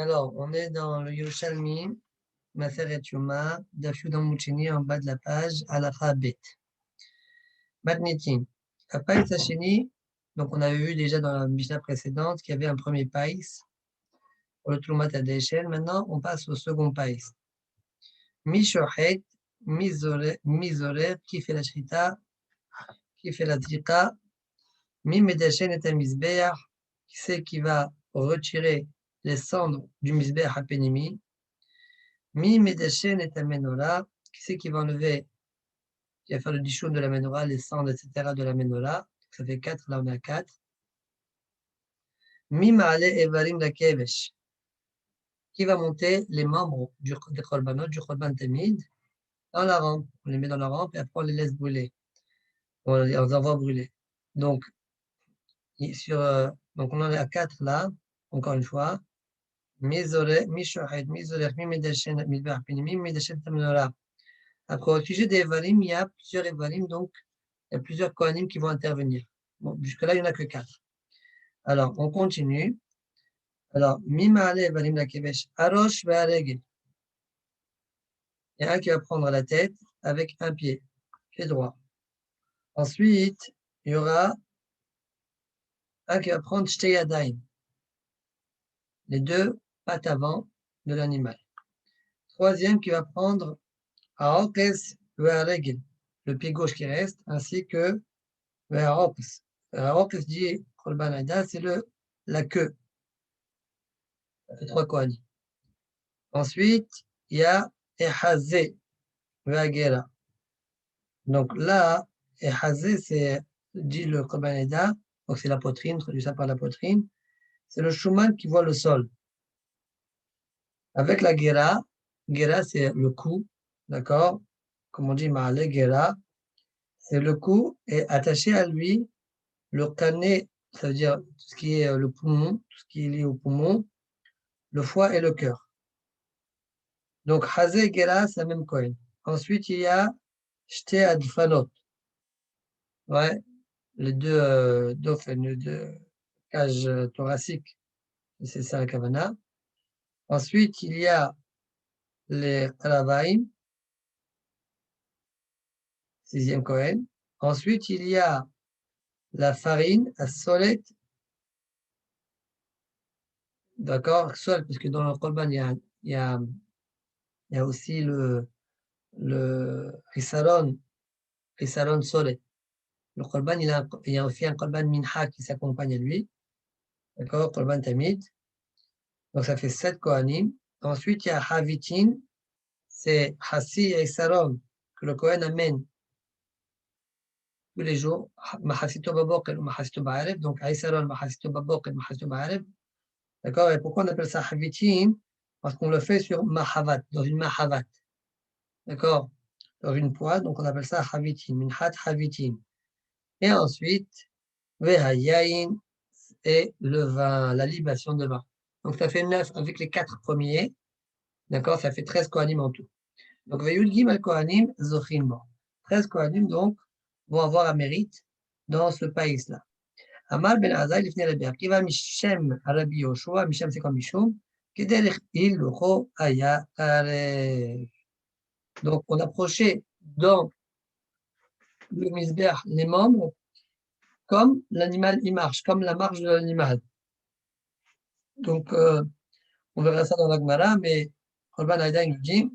Alors, on est dans le Yerushalmi, Maseret Yoma, Daf Yudan Mouchini, en bas de la page, Halacha Bet. Matnitin. À Païs Hacheni, donc on avait vu déjà dans la Mishnah précédente qu'il y avait un premier Païs pour le Tlumat Adeshen. Maintenant, on passe au second Païs. Mishohet, Mizorer, qui fait la Shrita, qui fait la Trika, Mi Medeshen et un Mizbeach, qui c'est qui va retirer les cendres du Mizbeach à Penimi. Mi Medeshen et un Menorah, qui c'est qui va enlever, qui va faire le dishoun de la Menorah, les cendres, etc. de la Menorah. Ça fait 4, là on a 4. Mi Maale Evarim la Kevesh, qui va monter les membres des Korbanot, du Korban Tamid, dans la rampe. On les met dans la rampe et après on les laisse brûler. On les envoie brûler. Donc, donc on en est à 4 là, encore une fois. Mizore, Mishohet, Mizorer, Mi Medeshen, Midbar Pinimi, Mi Medeshen Menorah. Après, au sujet des Evarim, il y a plusieurs Evarim, donc il y a plusieurs Kohanim qui vont intervenir. Bon, jusque-là, il n'y en a que 4. Alors, on continue. Alors, Mimale Evarim la Kevesh, Arosh Ve'aregel. Il y a un qui va prendre la tête avec un pied droit. Ensuite, il y aura un qui va prendre Shteyadaim, les deux pattes avant de l'animal. Troisième qui va prendre Aokes Ve'aregel, le pied gauche qui reste, ainsi que Ve'aokes. Ve'aokes dit Korban Aïda, c'est la queue. Ça fait 3 Kohanim. Ensuite, il y a Ehazé Ve'agera. Donc là, Ehazé, c'est, dit le Korban Aïda, donc c'est la poitrine, traduit ça par la poitrine. C'est le Shuman qui voit le sol. Avec la Gera, Gera c'est le cou, d'accord? Comme on dit, Ma'ale Gera, c'est le cou et attaché à lui le canet, ça veut dire tout ce qui est le poumon, tout ce qui est lié au poumon, le foie et le cœur. Donc, Hazé et Gera, c'est la même coin. Ensuite, il y a Shte Adfanot. Ouais, les deux les deux cages thoraciques, c'est ça la Kavana. Ensuite, il y a les Ravaim, 6e Cohen. Ensuite, il y a la farine, la solette, d'accord, sol, parce que dans le Korban, il y a aussi le Risaron Solet. Le Korban, il y a aussi un Korban Minha qui s'accompagne à lui, d'accord, Korban Tamid. Donc, ça fait 7 Kohanim. Ensuite, il y a Havitin, c'est Hassi et Saron, que le Kohen amène tous les jours. Mahasito Babok et Mahasito Ba'areb. Donc, Aïsaron, Mahasito Babok et Mahasito Ba'areb. D'accord? Et pourquoi on appelle ça Havitin? Parce qu'on le fait sur Mahavat, dans une Mahavat. D'accord? Dans une poêle, donc on appelle ça Havitin, Minhat Havitin. Et ensuite, Vehayain et le vin, la libation de vin. Donc ça fait 9 avec les 4 premiers. D'accord? Ça fait 13 Kohanim en tout. Donc, Veyud Gimel Kohanim Zochim. 13 Kohanim, donc, vont avoir un mérite dans ce pays-là. Amar ben Azai, Lifnei Rabbi Akiva, Mishem Rabbi Yoshua, Mishem c'est comme Mishum, Kederich Il Locho Aya Karef. Donc, on approchait dans le Misber les membres comme l'animal y marche, comme la marche de l'animal. Donc, on verra ça dans la Gemara, mais Korban Aïda nous dit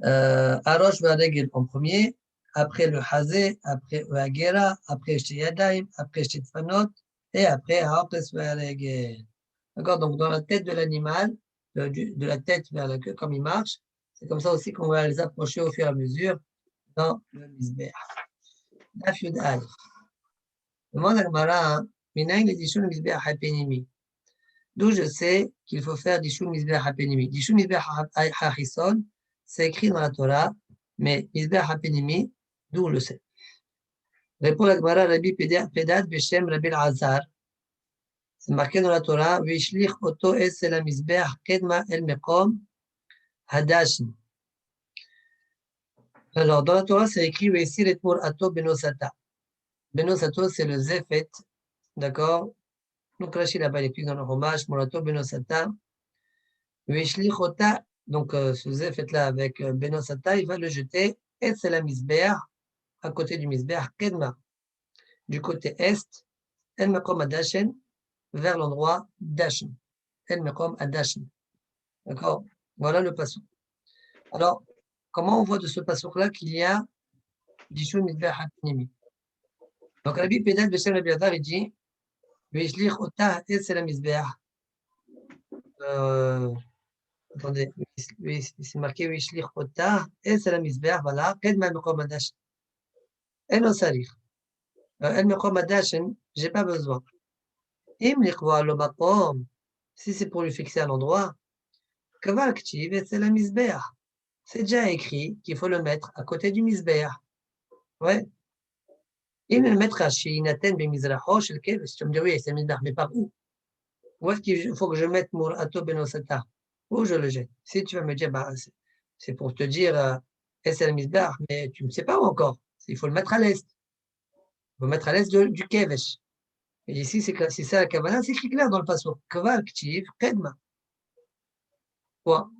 Arosh Varegel en premier, après le Hazé, après le Hagera, après Shteyadaim, après Shteytfanot, et après Haopes Varegel. D'accord? Donc, dans la tête de l'animal, de la tête vers la queue, comme il marche, c'est comme ça aussi qu'on va les approcher au fur et à mesure dans le Misber. Daf Yud Aleph. Demande à Gemara, Minaïn les Dishun Misber Hapenimi. D'où je sais qu'il faut faire Dishun Misber Hapenimi. Dishun Misber Hachison, c'est écrit dans la Torah, mais Misber Hapenimi, d'où on le sait. Répond la Gemara, Rabbi Pedad Beshem Rabbi Azar. C'est marqué dans la Torah, Vishlich Oto Es El Misber Kedma El Mekom Hadashin. Alors, dans la Torah, c'est écrit Vesir et Ato Benosata. Benosata, c'est le Zefet, d'accord? Donc Rachid là-bas, il explique dans le Chumash, Morato Benosata, Vishlichota, donc ce faites-là avec Benosata, il va le jeter, et c'est la misbeah, à côté du misbeah, Kedma, du côté est, El Mekom Adashen, vers l'endroit d'Ashen. El Mekom Adashen. D'accord? Voilà le passouk. Alors, comment on voit de ce passouk-là qu'il y a Dishun Misbeah Hatinimi? Donc, Rabbi Pédal Beshem Rabbi Adar, il dit, Vishlich Ota, et c'est la misbeah. Attendez, c'est marqué Vishlich Ota, et c'est la misbeah, voilà, Kedma Mekom Adashen. El Osarir. El Mekom Adashen, j'ai pas besoin. Im Lichwa Lo Makom, si c'est pour lui fixer un endroit, Kaval Ktiv, et c'est la misbeah. C'est déjà écrit qu'il faut le mettre à côté du misbeah. Ouais. Il le mettra chez Inaten Bemizraho, chez le Keves. Tu me dis, oui, c'est misbeah, mais par où? Où est-ce qu'il faut que je mette Murato Benosata? Où je le jette? Si tu vas me dire, bah, c'est pour te dire, c'est le misbeah, mais tu ne sais pas où encore. Il faut le mettre à l'est. Il faut le mettre à l'est du Kevesh. Et ici, c'est ça la Kavanah, c'est écrit clair dans le passage. Kaval Ktiv, Kedma. Quoi?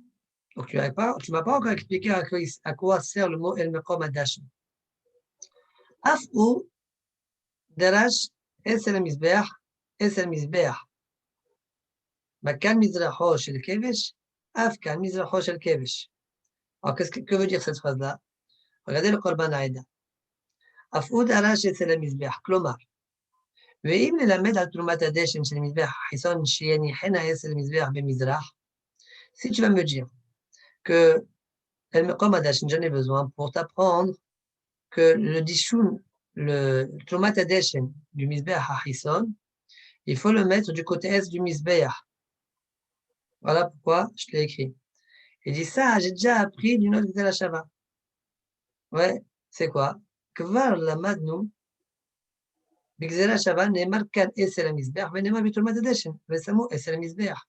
Donc, tu m'as pas encore expliqué à quoi sert le mot El Mekom Adash. Af ou Darash, c'est le misbeah, c'est le misbeah. Makan Mizraho chez le Kevesh, Af kan Mizraho chez le Kevesh. Alors, que veut dire cette phrase-là? Regardez le Korban Aïda. Af ou Darash, c'est le misbeah. Klomar. ואם נלמד על תרומת הדשן של מזבח חיסון שיניחנה c'est le misbeah במזרח, si tu vas me dire que El Mekom Adashin, j'en ai besoin pour t'apprendre que le dishun, le Trumat Adeshen du Mizbeah HaChisson, il faut le mettre du côté est du Mizbeah. Voilà pourquoi je l'ai écrit. Il dit ça, j'ai déjà appris d'une autre Gzela Shava. Ouais, c'est quoi? Kvar lamadnu, Bigzela Shava, Neymar kan Esel Mizbeah, Neymar Bitrumat Adeshen, Vesamo Esel Mizbeah.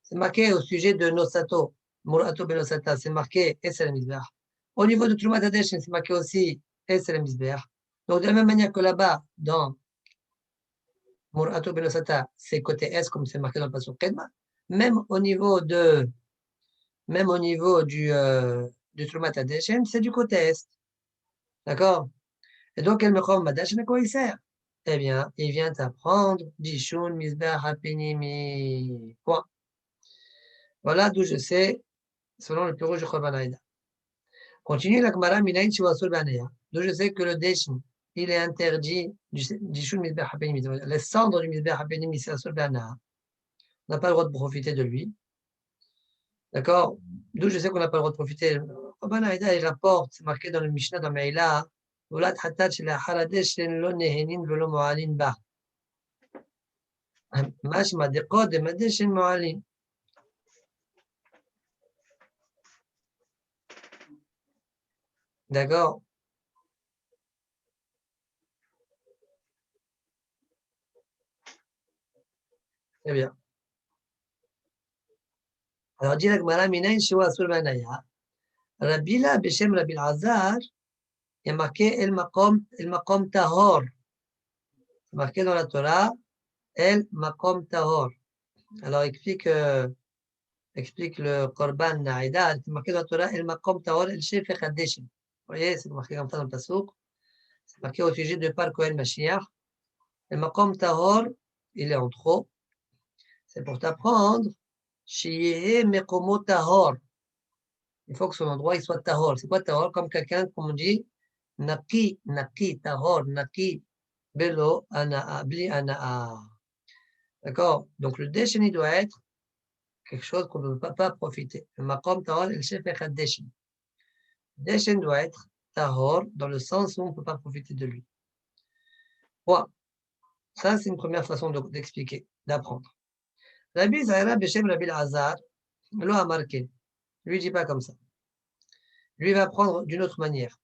C'est marqué au sujet de Nosato, Murato Benosata, c'est marqué Esel Mizbeah. Au niveau de Trumat Adeshen, c'est marqué aussi Esel Mizbeah. Donc, de la même manière que là-bas, dans Murato Benosata, c'est côté est, comme c'est marqué dans le passage Kedma, même au niveau du Trumat Adeshen, c'est du côté est. D'accord? Et donc, El Mekom Adeshen, à quoi il sert? Eh bien, il vient t'apprendre Dishun Mizbeah Hapinimi. Point. Voilà d'où je sais, selon le Pirouge du Korban Aïda. Continue la Gemara Minayin Shiwasul Baneya. D'où je sais que le Deshin, il est interdit du Shul Mizbeah Hapenim. Les cendres du Mizbeah Hapenim, c'est Asul Baneya. On n'a pas le droit de profiter de lui. D'accord? D'où je sais qu'on n'a pas le droit de profiter. Rabban Aïda, il rapporte, c'est marqué dans le Mishnah, dans Meïla, Ulat Hatat Shel Achar Deshin Lo Nehenin Velo Mo'alin Ba. Mashma Deqod de Madeshin Mo'alin. D'accord? Très bien. Alors, dit la Gemara Minayin Shiwasul Baneya. Rabbi là, Beshem Rabbi Azar, il y a marqué El Makom Tahor. C'est marqué dans la Torah, El Makom Tahor. Alors, explique le Korban Naïda, c'est marqué dans la Torah, El Makom Tahor, El Shefech Hadeshin. Vous voyez, c'est marqué comme ça dans le Passouk. C'est marqué au sujet de Par Kohen Mashiach. El Makom Tahor, il est en trop. C'est pour t'apprendre, Shiyehe Mekomo Tahor. Il faut que son endroit il soit Tahor. C'est quoi Tahor? Comme quelqu'un, comme on dit, Naki, Tahor, Naki, Belo, Ana'a, Bli Ana'a. D'accord? Donc le Deshin, il doit être quelque chose qu'on ne peut pas profiter. Le Makom Tahor, el Shefech Deshin. Deshin doit être Tahor dans le sens où on ne peut pas profiter de lui. Bon, ça c'est une première façon d'expliquer, d'apprendre. Rabbi Zahira Beshem Rabbi Azar, l'eau a marqué. Lui, il dit pas comme ça. Lui, il va apprendre d'une autre manière.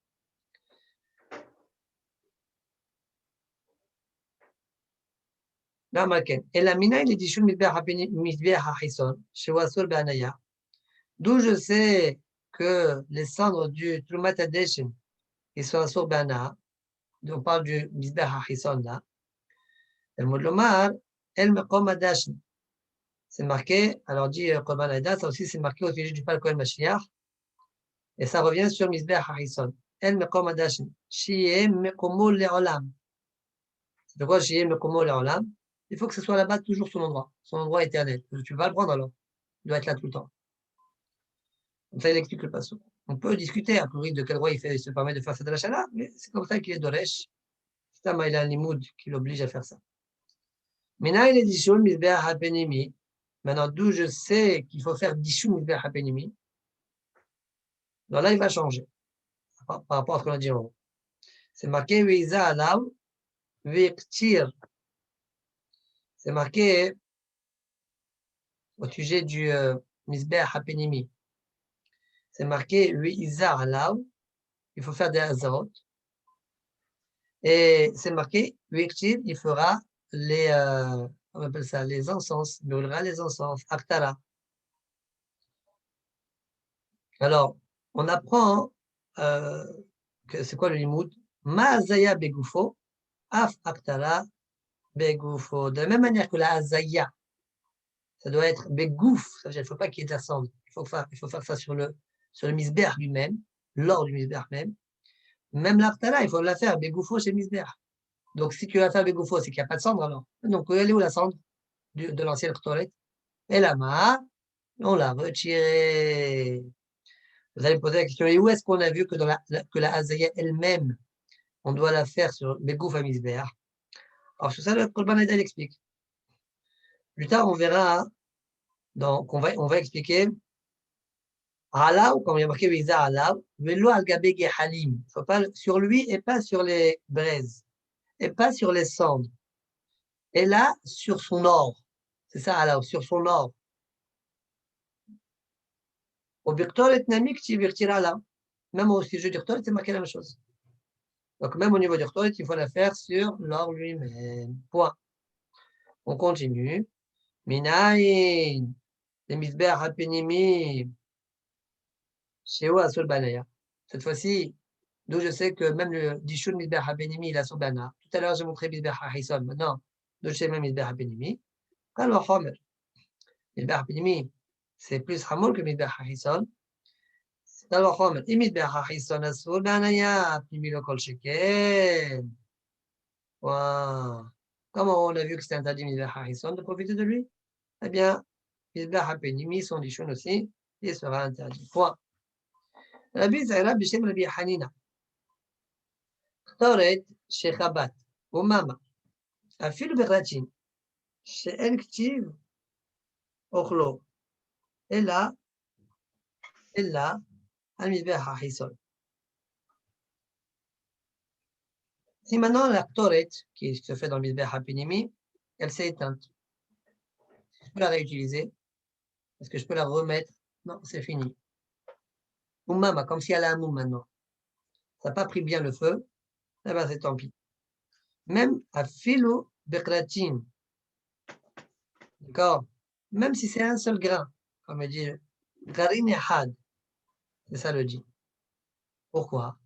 Là, marqué. Et la mina, il est dit Shul Mizbeah HaChisson, chez Wasul Be'anaya. D'où je sais que les cendres du Trumat Adeshin, ils sont sur Be'anaya. On parle du Mizbeah HaChisson là. Le mot de l'Omar, El Meqom Adashin. C'est marqué, alors dit Korban Aïda, ça aussi c'est marqué au sujet du Pal Kohen Mashiach, et ça revient sur Mizbeach Harison. El Meqom Adashin. Shiye Meqomo Le'olam. C'est quoi Shiye Meqomo Le'olam? Il faut que ce soit là-bas toujours son endroit éternel. Tu vas le prendre alors. Il doit être là tout le temps. Comme ça, il explique le passage. On peut discuter a priori de quel droit il se permet de faire cette rachat-là, mais c'est comme ça qu'il est Doresh. C'est un Maïla Limoud qui l'oblige à faire ça. Maintenant, il est Dishun Mizbeach HaPenimi. Maintenant, d'où je sais qu'il faut faire Dishun Mizbeach HaPenimi. Donc là, il va changer par rapport à ce qu'on a dit avant. C'est marqué Veiza Alav Vektir. C'est marqué au sujet du Mizbeach HaPenimi. C'est marqué Veiza Alav. Il faut faire des Hazarot. Et c'est marqué Vektir, il fera les, on appelle ça les encens. Il brûlera les encens. Aktara. Alors, on apprend que c'est quoi le limoud? Ma'azaya begoufo, af aktara begoufo. De la même manière que la azaya, ça doit être begouf, ça veut dire qu'il ne faut pas qu'il y ait de la cendre. Il faut faire ça sur le misbeach lui-même, lors du misbeach même. Même l'aktara, il faut la faire begoufo chez misbeach. Donc, si tu vas faire begoufo, c'est qu'il n'y a pas de cendre alors. Donc, elle est où la cendre de l'ancienne ktoret? Et la ma, on l'a retirée. Vous allez me poser la question, et où est-ce qu'on a vu que la azaya elle-même, on doit la faire sur Begouf à Misbeach? Alors, sur ça, le Korban Aïda explique. Plus tard, on verra, donc on va expliquer Alaou, comme il y a marqué Visa Alaou, Velo al-Gabe Halim. Faut pas sur lui et pas sur les braises, et pas sur les cendres. Et là, sur son or. C'est ça, Alaou, sur son or. Au Birtolet Namik, tu virtira là. Même au sujet du Birtolet, c'est marqué la même chose. Donc, même au niveau du Birtolet, il faut la faire sur l'or lui-même. Point. On continue. Minaïn, les Misbeach HaPenimi, Sheo Asul Banaya. Cette fois-ci, d'où je sais que même le Dishun Misbeach HaPenimi, il a son Bana. Tout à l'heure, j'ai montré Misbeach HaHison. Maintenant, d'où je sais même Misbeach HaPenimi. Alors, Homer. Misbeach HaPenimi, c'est plus Hamol que Misbeach HaHison. C'est alors Homer. Et Misbeach HaHison Asul Banaya, Pimi le Kol Sheken. Wow. Comment on a vu que c'était interdit Misbeach HaHison de profiter de lui? Eh bien, Misbeach HaPenimi, son Dishun aussi, il sera interdit. Point. Rabbi Zaira Bishem Rabbi Hanina. اختارت شيخابات وماما אפילו בחלצ'ין שאין כתיב אוכלו אלא על מזבח החיסון. Si maintenant la Ktoret, qui se fait dans le Mizbeach HaPenimi, elle s'est éteinte, je peux la réutiliser? Est-ce que je peux la remettre? Non, c'est fini. Oumama, comme si elle a un mou maintenant. Ça n'a pas pris bien le feu, eh ben c'est tant pis. Même à philo bekratin, d'accord? Même si c'est un seul grain, comme il dit, garin had, c'est ça le dit. Pourquoi?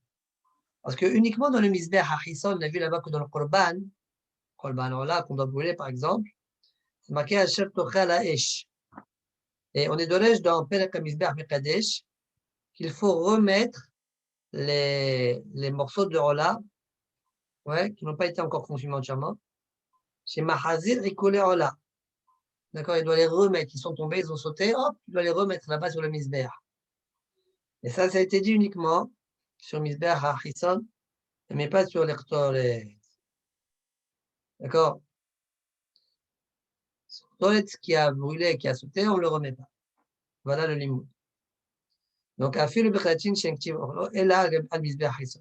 Parce que uniquement dans le Mizbeach HaChisson, on a vu là-bas que dans le Korban Ola, qu'on doit brûler par exemple, c'est marqué Asher Tochal Ha'esh. Et on est d'orège dans Perek HaMizbeach Mekadesh qu'il faut remettre les morceaux de Ola, ouais, qui n'ont pas été encore consumés entièrement, chez Mahazir et Kolé Ola. D'accord, il doit les remettre, ils sont tombés, ils ont sauté, hop, il doit les remettre là-bas sur le Mizbeach. Et ça a été dit uniquement sur Mizbeach HaChisson, mais pas sur l'Ektoret. D'accord? Ce qui a brûlé, qui a sauté, on ne le remet pas. Voilà le limoud. Donc, afil bechatin shenktiv orlo, et là, al mizbeach hiso.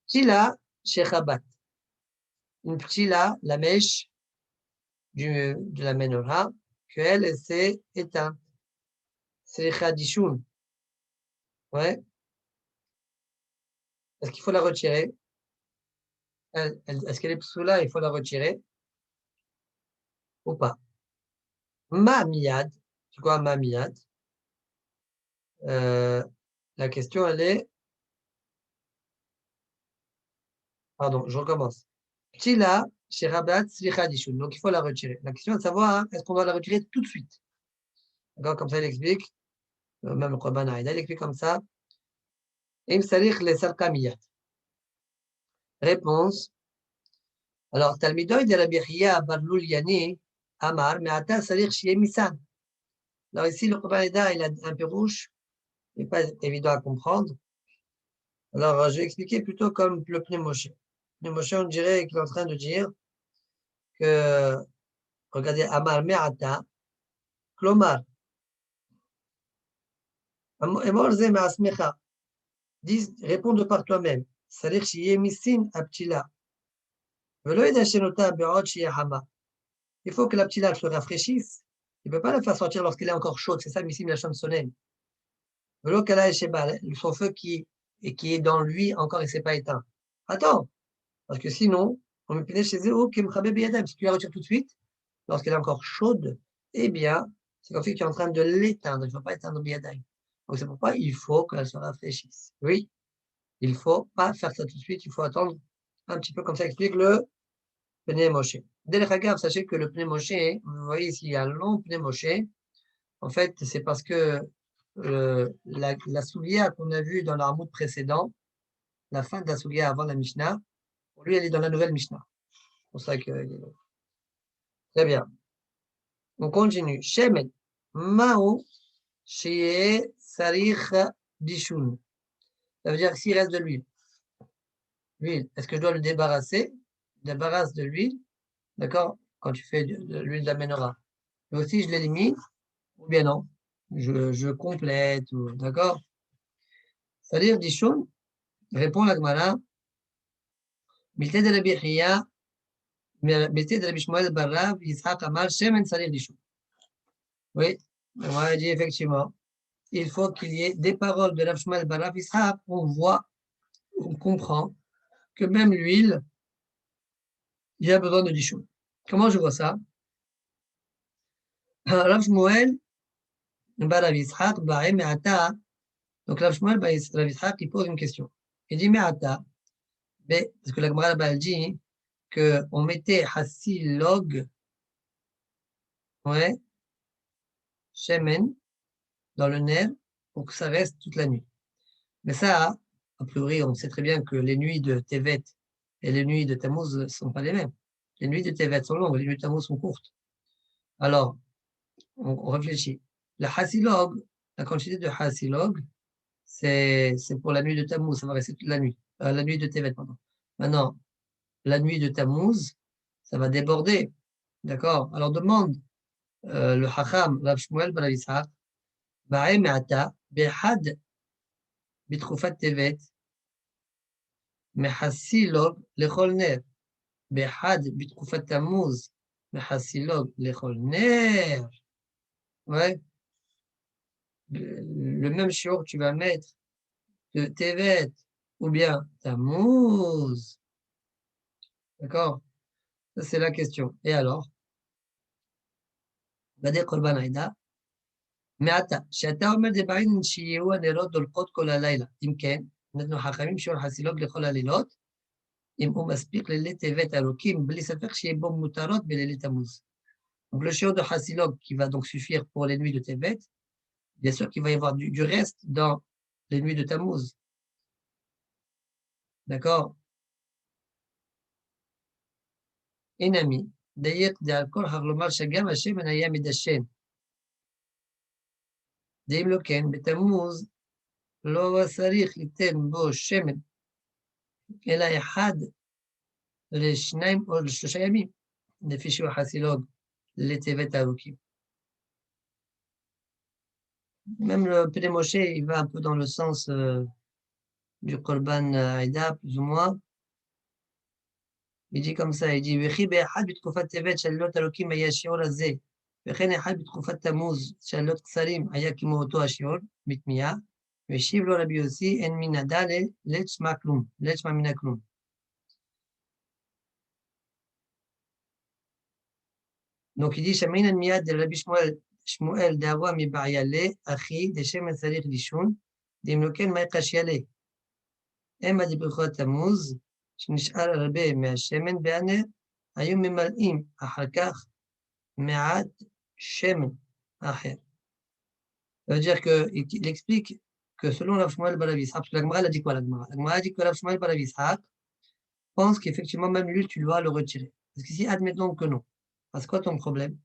Ptila shechabat. Une ptila, la mèche de la menorah, qu'elle s'est éteinte. C'est chadishoun. Ouais. Est-ce qu'il faut la retirer? Est-ce qu'elle est psoula, il faut la retirer? Ou pas? Ma miyad. C'est quoi ma miyad? La question, elle est. Pardon, je recommence. Ptila chez Rabat, Slicha Dishun. Donc, il faut la retirer. La question est de savoir, est-ce qu'on doit la retirer tout de suite? D'accord, comme ça, il explique. Même le Korban Aïda, il explique comme ça. Im Sarich le Sarkamiyat. Réponse. Alors, Talmidoy de Rabbi Chia bar Luliani, Amar, mais Ata Sarich Shie Misan. Alors, ici, le Korban Aïda, il a un peu rouge. Il n'est pas évident à comprendre. Alors, je vais expliquer plutôt comme le Pnei Moshe. Le Moshe, on dirait qu'il est en train de dire que, regardez, Amar Me'ata, Klomar, Emor Ze Me'asmecha, dis, réponds de par toi-même. C'est-à-dire, Shiye Misin Aptila. Velo Edashenota Be'od Shiye Hama. Il faut que la ptila se rafraîchisse. Il ne peut pas la faire sortir lorsqu'elle est encore chaude. C'est ça, Missim la Shamsonen. Velo Kala Shebal, son feu qui est dans lui encore, il ne s'est pas éteint. Attends, parce que sinon, on me pénètre chez eux, si tu la retires tout de suite, lorsqu'elle est encore chaude, eh bien, c'est comme si tu es en train de l'éteindre. Il ne faut pas éteindre Biadai. Donc c'est pourquoi il faut qu'elle se rafraîchisse. Oui, il ne faut pas faire ça tout de suite, il faut attendre un petit peu comme ça explique le Pnei Moshe. Dès le sachez que le Pnei Moshe, vous voyez ici, il y a un long Pnei Moshe. En fait, c'est parce que la soulière qu'on a vue dans l'armoud précédent, la fin de la soulière avant la Mishnah, pour lui, elle est dans la nouvelle Mishnah. C'est pour ça que. Très bien. On continue. Shemen. Mao Sheye Sarich Dishun. Ça veut dire s'il reste de l'huile. L'huile, est-ce que je dois le débarrasser? Débarrasse de l'huile. D'accord? Quand tu fais de l'huile de la menorah. Mais aussi, je l'élimine. Ou bien non. Je complète. D'accord? C'est-à-dire, Dishun, répond la Gemara. Milté de Rabbi Chia, Milté de Rabbi Shmuel Barav, Yitzhak Amar, Shemen Sarich Dishun. Oui, on a dit effectivement. Il faut qu'il y ait des paroles de Rav Shmuel bar Rav Yitzhak, on voit, on comprend que même l'huile, il y a besoin de dishun. Comment je vois ça? Rav Shmuel bar Rav Yitzhak, donc Rav Shmuel bar Rav Yitzhak, il pose une question. Il dit, mais parce que la Gemara là-bas, elle dit qu'on mettait hasilog, ouais, shemen, dans le nerf, pour que ça reste toute la nuit. Mais ça, a priori, on sait très bien que les nuits de Tevet et les nuits de Tammuz ne sont pas les mêmes. Les nuits de Tevet sont longues, les nuits de Tammuz sont courtes. Alors, on réfléchit. La hasilog, la quantité de hasilog, c'est pour la nuit de Tammuz, ça va rester toute la nuit. La nuit de Tevet, pardon. Maintenant, la nuit de Tammuz, ça va déborder. D'accord? Alors demande le Hacham, Rav Shmuel ben Yitzhak, Ba'e me'ata, be'had, bitchufat Tevet, me'hasilog, lechol ner. Behad bitkoufat Tammuz, Mehasilog lechol ner. Ouais. Le même shiur tu vas mettre de Tevet ou bien Tammuz. D'accord? Ça, c'est la question. Et alors? Badé Korban Aïda. מעתה, שאתה אומר דבעין שיהיו הנרות דולקות כל הלילה. אם כן, נתנו חכמים שיעור חסילוג לכל הלילות, אם הוא מספיק לילי טבת ארוכים, בלי ספק שיהיה בו מותרות בלילי תמוז. Donc le shiur de Hasilog qui va donc suffire pour les nuits de Tevet, bien sûr qu'il va y avoir du reste dans les nuits de Tammuz. D'accord? Enami. D'ailleurs, d'accord, Harlomar Shagam Hashem Anaya Midashen. Deim Loken, Betamuz, Lo Sarich Liten Bo Shemen, Ela Ehad, le Shnaim ou le Shoshayamim, le fichier Hasilog, le Tevet Arukim. Même le Pnei Moshe, il va un peu dans le sens du Korban Aïda, plus ou moins. Il dit comme ça, il dit, וכי באחד בתקופת טבת שלילות אלוקים היה השיעור הזה, וכן אחד בתקופת תמוז שלילות קצרים היה כמו אותו השיעור, בתמיהה, והשיב לו רבי יוסי, אין מן הדל לשמה כלום, לשמה מן הכלום. Donc il dit, שמינן מיד דרבי שמואל דאבוה מבעיה לאחי דשמן צריך לישון, דאם לא כן מה קשיא לה. אמה דברכות תמוז, שנשאר הרבה מהשמן והנר, היו ממלאים אחר כך מעט שמן אחר. Ça veut dire qu'il explique que selon Rav Shmuel bar Rav Yitzhak, parce que la Gemara elle a dit quoi la Gemara? La Gemara a dit que Rav Shmuel bar Rav Yitzhak pense qu'effectivement même l'huile tu dois le retirer. Parce que si admettons que non, c'est quoi ton problème?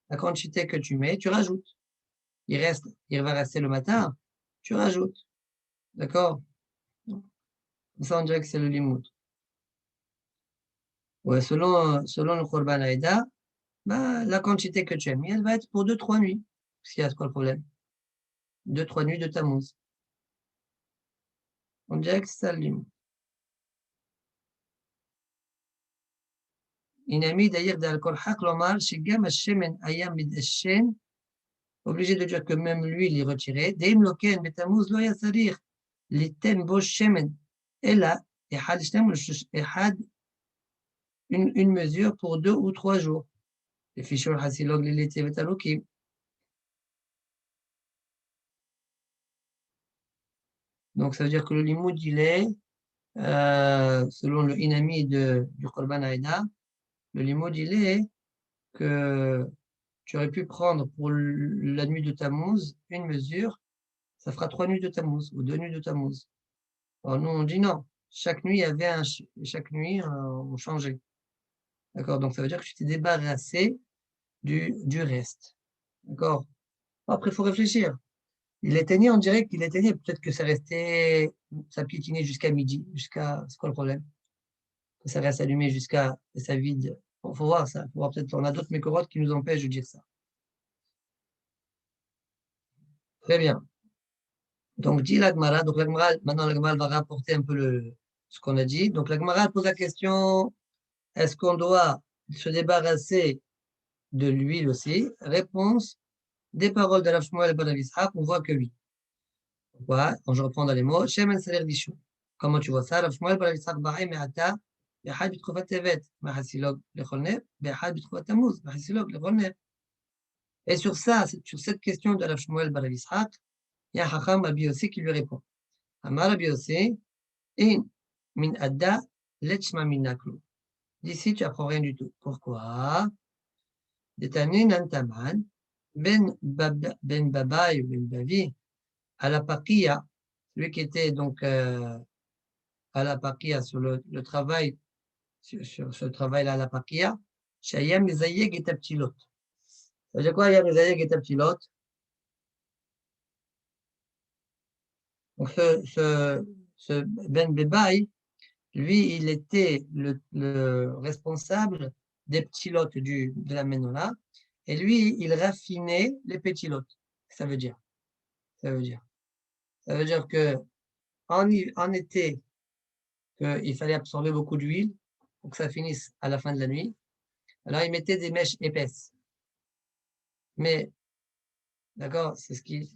La quantité que tu mets, tu rajoutes. Il va rester le matin, tu rajoutes. D'accord? Comme ça on dirait que c'est le limoud. Ouais, selon le Korban Aïda, bah, la quantité que tu as mis, elle va être pour 2-3 nuits. Parce qu'il y a quoi le problème? 2-3 nuits de Tammuz. On dirait que c'est ça le limoud. Inami d'ailleurs d'Al-Korhak l'Omar, Shigam Hashemen Ayam Midashen, obligé de dire que même l'huile est retirée. Deim Loken Betamuz Lo Yasarir, Liten Bo Shemen, Ella, Ehad Shtem, Ehad, une mesure pour 2 ou 3 jours. Les fichur Hasilog Lilete Vetalokim. Donc ça veut dire que le limoud, il est, selon le Inami du Korban Aïda, le limoud, il est que tu aurais pu prendre pour la nuit de Tammuz une mesure, ça fera 3 nuits de Tammuz ou 2 nuits de Tammuz. Alors nous, on dit non. Chaque nuit, chaque nuit, on changeait. D'accord? Donc ça veut dire que tu t'es débarrassé du reste. D'accord? Après, il faut réfléchir. Il éteignait, on dirait qu'il éteignait. Peut-être que ça restait, ça piétinait jusqu'à midi. C'est quoi le problème? Que ça reste allumé jusqu'à ça vide. Il faut voir ça. Faut voir peut-être, on a d'autres mécorotes qui nous empêchent de dire ça. Très bien. Donc, dit l'Agmara. Donc, maintenant, l'Agmara va rapporter un peu ce qu'on a dit. Donc, l'Agmara pose la question, est-ce qu'on doit se débarrasser de l'huile aussi? Réponse, des paroles de Rav Shmuel ben Rav Yitzhak, on voit que oui. Pourquoi? Quand je reprends dans les mots, Shemen Saler Dishon. Comment tu vois ça? Rav Shmuel ben Rav Yitzhak, Ba'ay Me'ata, Be'achad B'tchufat Tevet, Mahasilog Lechol Ner, Be'achad B'tchufat Tammuz, Mahasilog Lechol Ner. Et sur cette question de Rav Shmuel ben Rav Yitzhak, il y a Hacham Rabbi Yossi qui lui répond. Amar Rabbi Yossi, In min adda lechma min naklo. D'ici, tu apprends rien du tout. Pourquoi? Détanin antaman, ben babaï ou ben bavi, à la pakia, celui qui était donc à la pakia sur le travail, sur ce travail-là à la pakia, shayam mizayeg et aptilot. Ça veut dire quoi, yam mizayeg et aptilot? Donc, ce ben babaï, lui, il était le responsable des petits lots de la menorah, et lui, il raffinait les petits lots. Ça veut dire. Ça veut dire. Ça veut dire que en été, il fallait absorber beaucoup d'huile pour que ça finisse à la fin de la nuit. Alors, il mettait des mèches épaisses. Mais, d'accord, c'est ce qu'il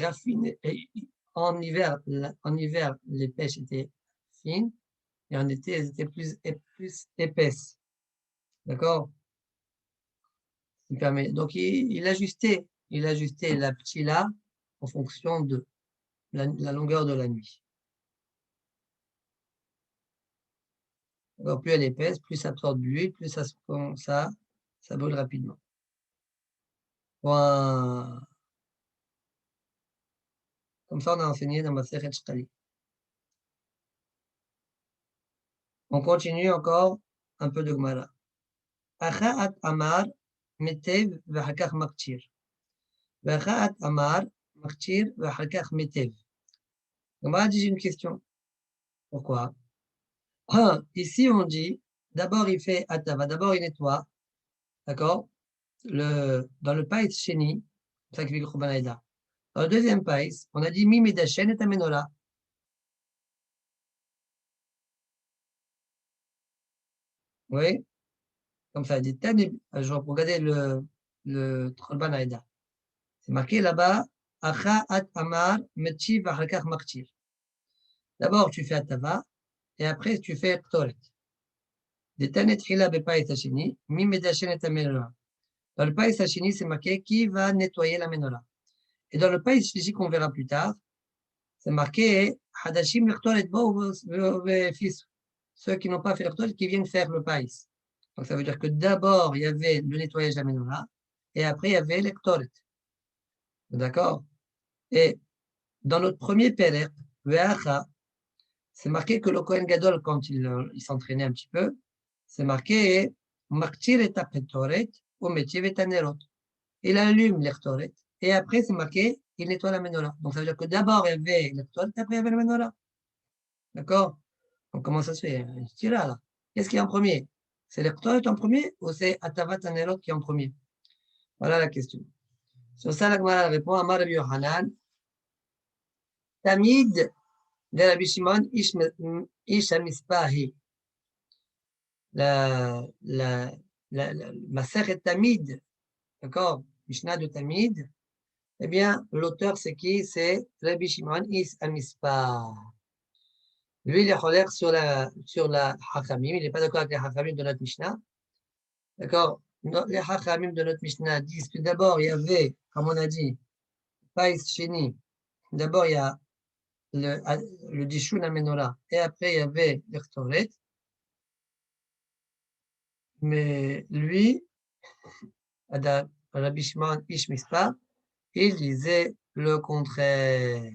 raffinait. Et en hiver, les pêches étaient fines, et en été, elles étaient plus épaisses. D'accord? Donc, il ajustait la ptila en fonction de la longueur de la nuit. Alors, plus elle est épaisse, plus ça absorbe de l'huile, plus ça brûle rapidement. Voilà. Comme ça, on a enseigné dans ma Masechet Shkali. On continue encore un peu de Gemara. Acha'at amar metev v'hakach maktir. V'acha'at amar maktir v'hakach metev. Gemara dit, j'ai une question. Pourquoi? Ici, on dit, d'abord, il fait atava, d'abord, il nettoie, d'accord? Dans le païs sheni, c'est ça qui fait le Churban Aïda. Dans le deuxième païs, on a dit mi medachen et amenola. Oui, comme ça, il dit, je regardais le Churban Aïda. C'est marqué là-bas, acha at amar mechi v'achakach maktir. D'abord, tu fais atava, et après, tu fais ktoret. Détanet chila bepaïs hasheni, mi medachen et amenola. Dans le païs hasheni, c'est marqué qui va nettoyer la menorah. Et dans le païs shlishi qu'on verra plus tard, c'est marqué Hadashim l'Echtoret Bo fils. Ceux qui n'ont pas fait l'Echtoret, qui viennent faire le païs. Donc ça veut dire que d'abord, il y avait le nettoyage de la menorah, et après, il y avait les ktoret. D'accord? Et dans notre premier pérec, Ve'acha, c'est marqué que le Kohen Gadol, quand il s'entraînait un petit peu, c'est marqué Maktir et Apetoret, ou Metiv et Tanerot. Il allume les ktoret, et après, c'est marqué il nettoie la menorah. Donc ça veut dire que d'abord, il y avait les ktoret, après, il y avait la menorah. D'accord? Donc comment ça se fait? Une stira, là. Qu'est-ce qui est en premier? C'est les ktoret en premier, ou c'est Atavat Tanerot qui est en premier? Voilà la question. Sur ça, la Gemara répond à Rabbi Yohanan, Tamid de Rabbi Shimon Ish Amispahi. La Masechet Tamid, d'accord, Mishnah de Tamid, eh bien, l'auteur, c'est qui? C'est Rabbi Shimon Ish Amispah. Lui, il est cholère sur la Hachamim, il n'est pas d'accord avec les Hachamim de notre Mishnah. D'accord? Les Hachamim de notre Mishnah disent que d'abord, il y avait, comme on a dit, Pais Sheni. D'abord, il y a le Dishun Menorah, et après, il y avait l'Echtoret. Mais lui, Rabbi Shimon Ish Mispah, il disait le contraire.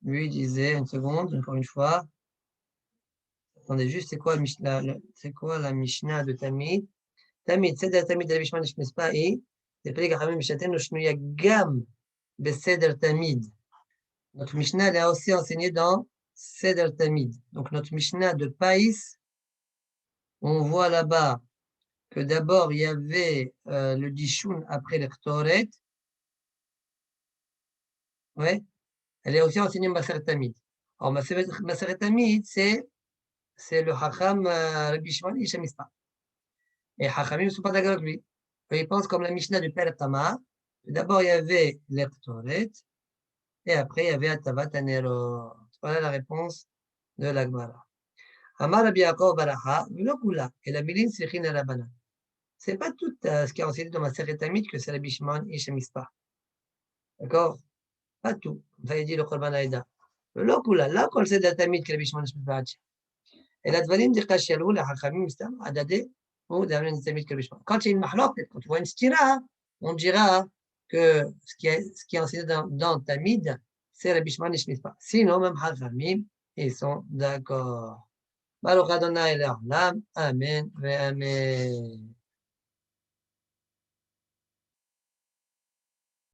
Lui, il disait, une seconde, encore une fois. Attendez juste, c'est quoi la Mishnah de Tamid? Tamid, Seder Tamid Rabbi Shimon Ish Mispah, et c'est Pelig Achamim Mishatenu Shnuya Gam Beseder Tamid. Notre Mishnah, elle a aussi enseigné dans Seder Tamid. Donc, notre Mishnah de Païs, on voit là-bas que d'abord, il y avait le Dishun après le Ktoret. Ouais. Elle est aussi enseignée Maseret Tamid. Alors, Maseret Tamid, c'est le Hacham Rabbi Shimon Ish Amispah. Et Hachamim ne sont pas d'accord avec lui. Ils pensent comme la Mishnah du Père Tamar. D'abord, il y avait l'Ektoret, et après, il y avait Atavat Anero. Voilà la réponse de l'Agmara. Amar Rabbi Yaakov Baraha, V'lo et la Milin Sichin Rabbanan. C'est pas tout ce qui est enseigné dans Maseret Tamid que c'est Rabbi Shimon Ish Amispah. D'accord? Pas tout. Vous avez dit le Korban Aïda. ולא כולה, לא כל סדר תמיד כרבי שמעון בן שעה. אלא דברים דקשרו לחכמים סתם הדדי, ou d'amener תמיד כרבי שמעון. Quand il y a une mahloket, quand tu vois une stira, on dira que ce qui est enseigné dans Tamid, c'est Rabbi Shimon Ish Mispah. Sinon, même Chachamim, ils sont d'accord. Baruch Adonai Le'olam, Amen, ve Amen.